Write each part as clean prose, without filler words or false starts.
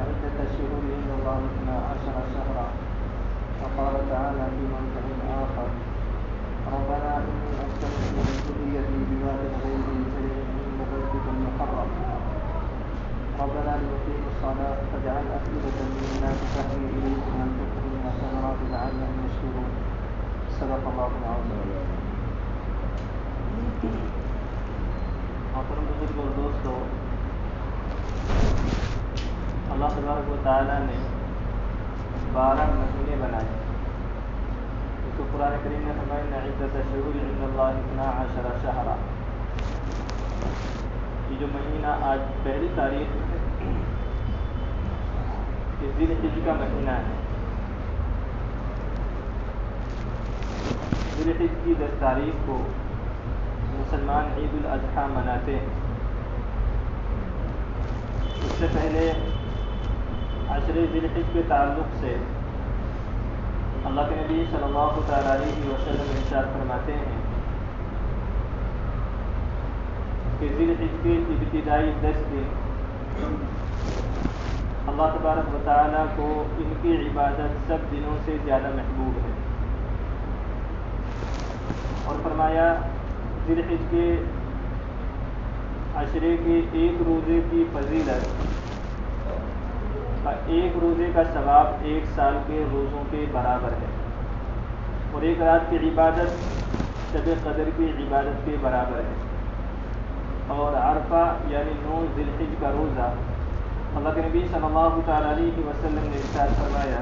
عدة الشهور عند الله 12 شهرا. وقال تعالى في موضع آخر: ربنا إني أسكنت من ذريتي بواد غير ذي زرع عند بيتك المحرم ربنا ليقيموا الصلاة فاجعل أفئدة من الناس تهوي إليهم وارزقهم من الثمرات لعلهم يشكرون. صدق الله العظيم. محترم بزرگ اور دوستو، اللہ تبارک و تعالیٰ نے 12 مہینے بنائے. اس کو قرآن کریم نے فرمایا ان عدت الشہور عند اللہ 12 شہرا. یہ جو مہینہ آج پہلی تاریخ ہے یہ ذی الحجہ کا مہینہ ہے. ذی الحجہ کی 10 تاریخ کو مسلمان عید الاضحیٰ مناتے ہیں. اس سے پہلے عشر ذی الحجہ کے تعلق سے اللہ کے نبی صلی اللہ تعالیٰ علیہ وسلم ارشاد فرماتے ہیں کہ ذی الحجہ کے ابتدائی 10 دن اللہ تبارک و تعالیٰ کو ان کی عبادت سب دنوں سے زیادہ محبوب ہے. اور فرمایا ذی الحجہ کے عشرے کے ایک روزے کی فضیلت ایک روزے کا ثواب 1 سال کے روزوں کے برابر ہے، اور ایک رات کی عبادت شب قدر کی عبادت کے برابر ہے. اور عرفہ یعنی 9 ذی الحجہ کا روزہ اللہ کے نبی صلی اللہ تعالیٰ علیہ وسلم نے ارشاد فرمایا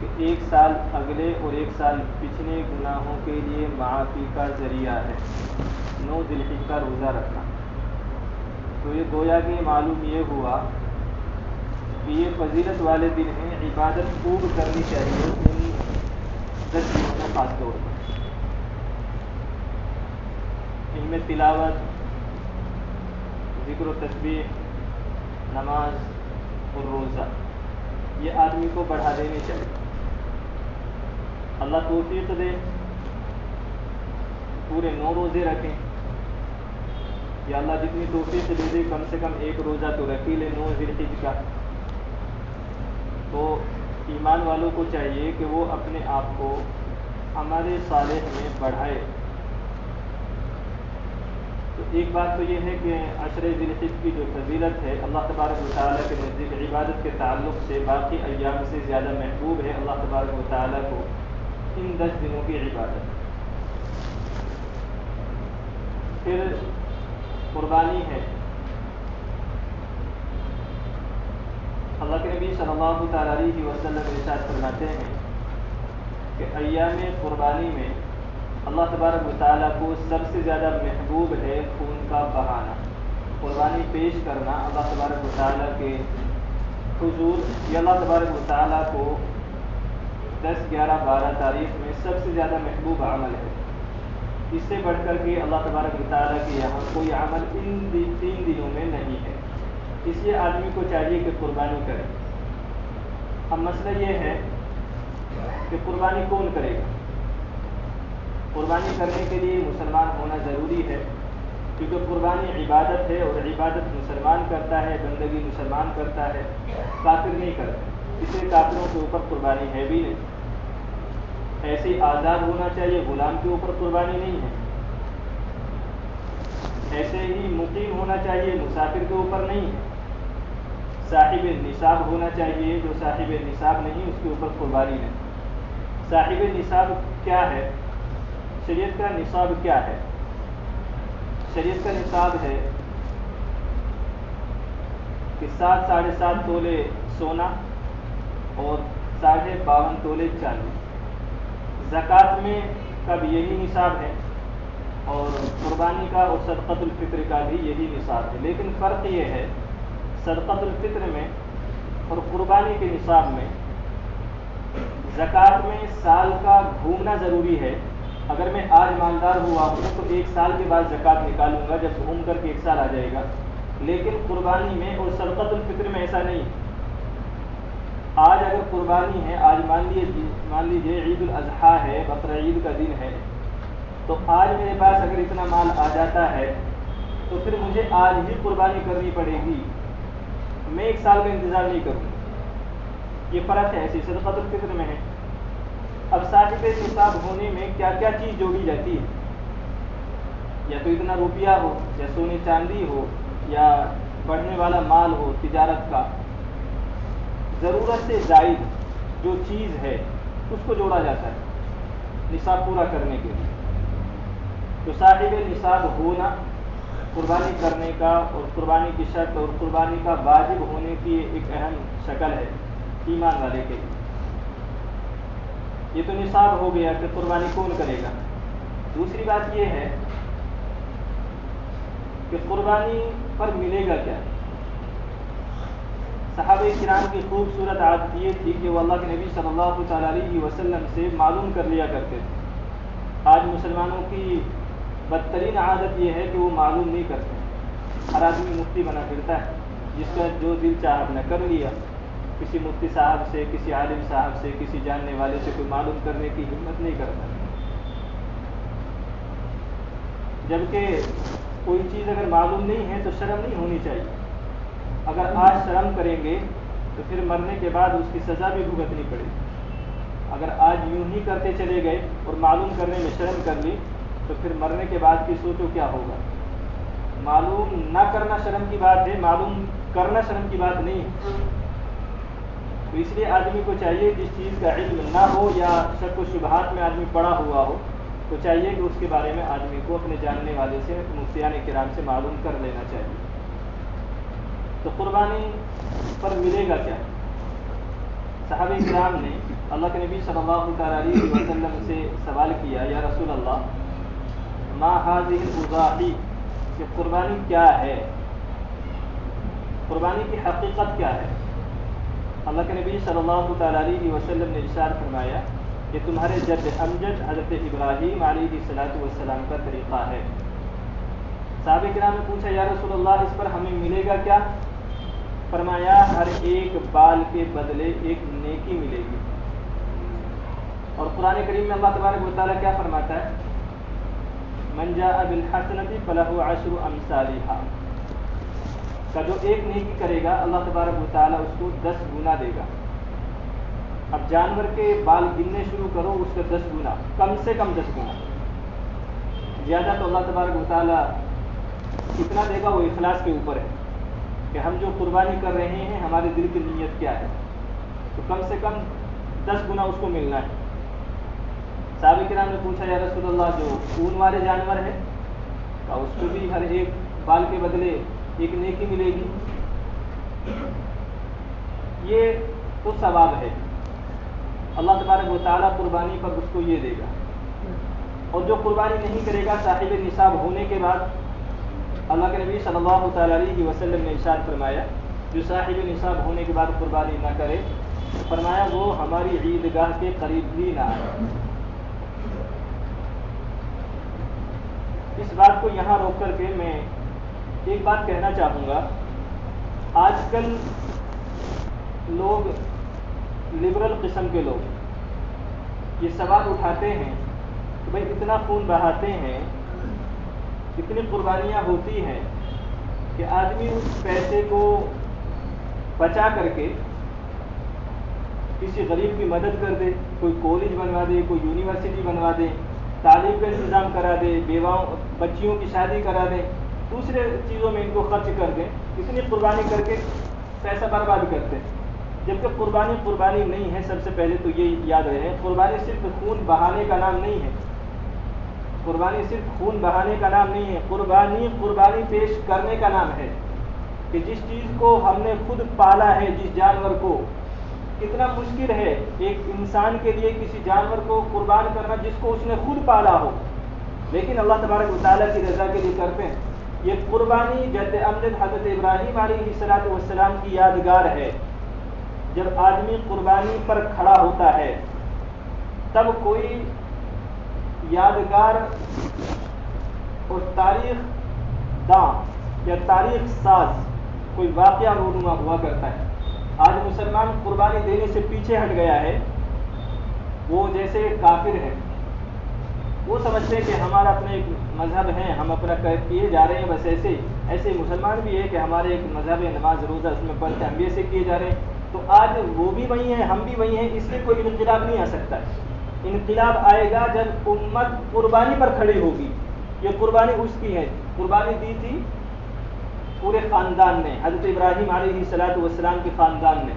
کہ 1 سال اگلے اور 1 سال پچھلے گناہوں کے لیے معافی کا ذریعہ ہے 9 ذی الحجہ کا روزہ رکھنا. تو یہ گویا کہ معلوم یہ ہوا کہ یہ فضیلت والے دن ہیں، عبادت خوب کرنی چاہیے ان 10 دنوں میں خاص طور پر. ان میں تلاوت، ذکر و تسبیح، نماز اور روزہ یہ آدمی کو بڑھا دینے چاہیے. اللہ توفیق دے پورے 9 روزے رکھیں، یا اللہ جتنی توفیق دے دے کم سے کم 1 روزہ تو رکھ ہی لے 9 ذی الحجہ کا. تو ایمان والوں کو چاہیے کہ وہ اپنے آپ کو عمل صالح میں بڑھائے. تو ایک بات تو یہ ہے کہ عشر ذی الحجہ کی جو فضیلت ہے اللہ تبارک و تعالیٰ کے نزدیک عبادت کے تعلق سے باقی ایام سے زیادہ محبوب ہے اللہ تبارک و تعالیٰ کو ان 10 دنوں کی عبادت. پھر قربانی ہے. اللہ کے نبی صلی اللہ تعالیٰ علیہ وسلم ارشاد فرماتے ہیں کہ ایام قربانی میں اللہ تبارک و تعالیٰ کو سب سے زیادہ محبوب ہے خون کا بہانا. قربانی پیش کرنا اللہ تبارک و تعالیٰ کے حضور یہ اللہ تبارک و تعالیٰ کو 10, 11, 12 تاریخ میں سب سے زیادہ محبوب عمل ہے. اس سے بڑھ کر کے اللہ تبارک و تعالیٰ کے یہاں کوئی عمل ان 3 دنوں میں نہیں ہے. اس لیے آدمی کو چاہیے کہ قربانی کرے. اب مسئلہ یہ ہے کہ قربانی کون کرے گا. قربانی کرنے کے لیے مسلمان ہونا ضروری ہے، کیونکہ قربانی عبادت ہے اور عبادت مسلمان کرتا ہے، بندگی مسلمان کرتا ہے، کافر نہیں کرتا. اس لیے کافروں کے اوپر قربانی ہے بھی نہیں. ایسے ہی آزاد ہونا چاہیے، غلام کے اوپر قربانی نہیں ہے. ایسے ہی مقیم ہونا چاہیے، مسافر کے اوپر نہیں ہے. صاحب نصاب ہونا چاہیے، جو صاحب نصاب نہیں اس کے اوپر قربانی نہیں. صاحب نصاب کیا ہے؟ شریعت کا نصاب کیا ہے؟ شریعت کا نصاب ہے کہ 7 ساڑھے 7 تولے سونا اور 52.5 تولے چاندی. زکوٰۃ میں کا بھی یہی نصاب ہے، اور قربانی کا اور صدقۃ الفطر کا بھی یہی نصاب ہے. لیکن فرق یہ ہے صدقۃ الفطر میں اور قربانی کے نصاب میں زکوٰۃ میں سال کا گھومنا ضروری ہے. اگر میں آج مالدار ہوا ہوں تو 1 سال کے بعد زکوٰۃ نکالوں گا جب گھوم کر کے 1 سال آ جائے گا. لیکن قربانی میں اور صدقۃ الفطر میں ایسا نہیں. آج اگر قربانی ہے، آج مان لیجیے عید الاضحیٰ ہے، بقر عید کا دن ہے، تو آج میرے پاس اگر اتنا مال آ جاتا ہے تو پھر مجھے آج ہی قربانی کرنی پڑے گی. میں 1 سال کا انتظار نہیں کروں. یہ فرق ہے. ایسی صدقۃ الفطر میں ہے. اب صاحب نصاب ہونے میں کیا کیا چیز جوڑی جاتی ہے؟ یا تو اتنا روپیہ ہو، یا سونے چاندی ہو، یا بڑھنے والا مال ہو تجارت کا. ضرورت سے زائد جو چیز ہے اس کو جوڑا جاتا ہے نصاب پورا کرنے کے لیے. تو صاحب نصاب ہونا قربانی کرنے کا اور قربانی کی شرط اور قربانی کا واجب ہونے کی ایک اہم شکل ہے ایمان والے کے لیے. یہ تو نصاب ہو گیا کہ قربانی کون کرے گا. دوسری بات یہ ہے کہ قربانی پر ملے گا کیا. صحابہ کرام کی خوبصورت عادت یہ تھی کہ وہ اللہ کے نبی صلی اللہ تعالیٰ علیہ وسلم سے معلوم کر لیا کرتے تھے. آج مسلمانوں کی بدترین عادت یہ ہے کہ وہ معلوم نہیں کرتے. ہر آدمی مفتی بنا پھرتا ہے، جس کا جو دل چاہا نہ کر لیا. کسی مفتی صاحب سے، کسی عالم صاحب سے، کسی جاننے والے سے کوئی معلوم کرنے کی ہمت نہیں کرتا. جبکہ کوئی چیز اگر معلوم نہیں ہے تو شرم نہیں ہونی چاہیے. اگر آج شرم کریں گے تو پھر مرنے کے بعد اس کی سزا بھی بھگتنی پڑے گی. اگر آج یوں ہی کرتے چلے گئے اور معلوم کرنے میں شرم کر لی تو پھر مرنے کے بعد کی سوچو کیا ہوگا. معلوم نہ کرنا شرم کی بات ہے، معلوم کرنا شرم کی بات نہیں ہے. تو اس لیے آدمی کو چاہیے جس چیز کا علم نہ ہو یا شک و شبہات میں آدمی پڑا ہوا ہو تو چاہیے کہ اس کے بارے میں آدمی کو اپنے جاننے والے سے، مفتیان کرام سے معلوم کر لینا چاہیے. تو قربانی پر ملے گا کیا؟ صحابہ کرام نے اللہ کے نبی صلی اللہ تعالیٰ علیہ وسلم سے سوال کیا، یا رسول اللہ ما هذه الاضاحی، کہ قربانی کیا ہے، قربانی کی حقیقت کیا ہے؟ اللہ کے نبی صلی اللہ تعالیٰ علیہ وسلم نے ارشاد فرمایا کہ تمہارے جد امجد حضرت ابراہیم علیہ السلام کا طریقہ ہے. صحابہ کرام نے پوچھا، یا رسول اللہ اس پر ہمیں ملے گا کیا؟ فرمایا ہر ایک بال کے بدلے ایک نیکی ملے گی. اور قرآن کریم میں اللہ تبارک و تعالیٰ کیا فرماتا ہے؟ من جاء بالحسنۃ فلہ عشر امثالھا، کا جو ایک نیکی کرے گا اللہ تبارک و تعالیٰ اس کو 10 گنا دے گا. اب جانور کے بال گننے شروع کرو، اس کا 10 گنا، کم سے کم 10 گنا. زیادہ تو اللہ تبارک و تعالیٰ کتنا دے گا وہ اخلاص کے اوپر ہے کہ ہم جو قربانی کر رہے ہیں ہمارے دل کی نیت کیا ہے. تو کم سے کم 10 گنا اس کو ملنا ہے. صحابہ کرام نے پوچھا، یا رسول اللہ جو خون والے جانور ہیں کیا اس کو بھی ہر ایک بال کے بدلے ایک نیکی ملے گی؟ یہ تو ثواب ہے، اللہ تبارک و تعالیٰ قربانی پر اس کو یہ دے گا. اور جو قربانی نہیں کرے گا صاحب نصاب ہونے کے بعد، اللہ کے نبی صلی اللہ تعالیٰ علیہ وسلم نے ارشاد فرمایا جو صاحب نصاب ہونے کے بعد قربانی نہ کرے، فرمایا وہ ہماری عیدگاہ کے قریب بھی نہ آئے. اس بات کو یہاں روک کر کے میں ایک بات کہنا چاہوں گا. آج کل لوگ، لبرل قسم کے لوگ، یہ سوال اٹھاتے ہیں کہ بھائی اتنا خون بہاتے ہیں، اتنی قربانیاں ہوتی ہیں کہ آدمی اس پیسے کو بچا کر کے کسی غریب کی مدد کر دے، کوئی کالج بنوا دے، کوئی یونیورسٹی بنوا دے، تعلیم کا انتظام کرا دے، بیواؤں بچیوں کی شادی کرا دے، دوسرے چیزوں میں ان کو خرچ کر دیں. اتنی قربانی کر کے پیسہ برباد کرتے ہیں. جبکہ قربانی قربانی نہیں ہے. سب سے پہلے تو یہ یاد رہے، قربانی صرف خون بہانے کا نام نہیں ہے. قربانی صرف خون بہانے کا نام نہیں ہے. قربانی پیش کرنے کا نام ہے کہ جس چیز کو ہم نے خود پالا ہے، جس جانور کو، کتنا مشکل ہے ایک انسان کے لیے کسی جانور کو قربان کرنا جس کو اس نے خود پالا ہو، لیکن اللہ تبارک و تعالیٰ کی رضا کے لیے کرتے ہیں. یہ قربانی جد امجد حضرت ابراہیم علیہ السلام کی یادگار ہے. جب آدمی قربانی پر کھڑا ہوتا ہے تب کوئی یادگار اور تاریخ داں یا تاریخ ساز کوئی واقعہ رونما ہوا کرتا ہے. آج مسلمان قربانی دینے سے پیچھے ہٹ گیا ہے. وہ جیسے کافر ہے، وہ سمجھتے ہیں کہ ہمارا اپنا ایک مذہب ہے، ہم اپنا کیے جا رہے ہیں بس ایسے ایسے مسلمان بھی ہے کہ ہمارے ایک مذہب ہے، نماز روزہ اس میں پڑھ کے ہم بھی ایسے کیے جا رہے ہیں، تو آج وہ بھی وہی ہیں ہم بھی وہی ہیں، اس لیے کوئی انقلاب نہیں آ سکتا ہے۔ انقلاب آئے گا جب امت قربانی پر کھڑی ہوگی۔ یہ قربانی اس کی ہے، قربانی دی تھی پورے خاندان نے، حضرت ابراہیم علیہ الصلوۃ والسلام کے خاندان نے،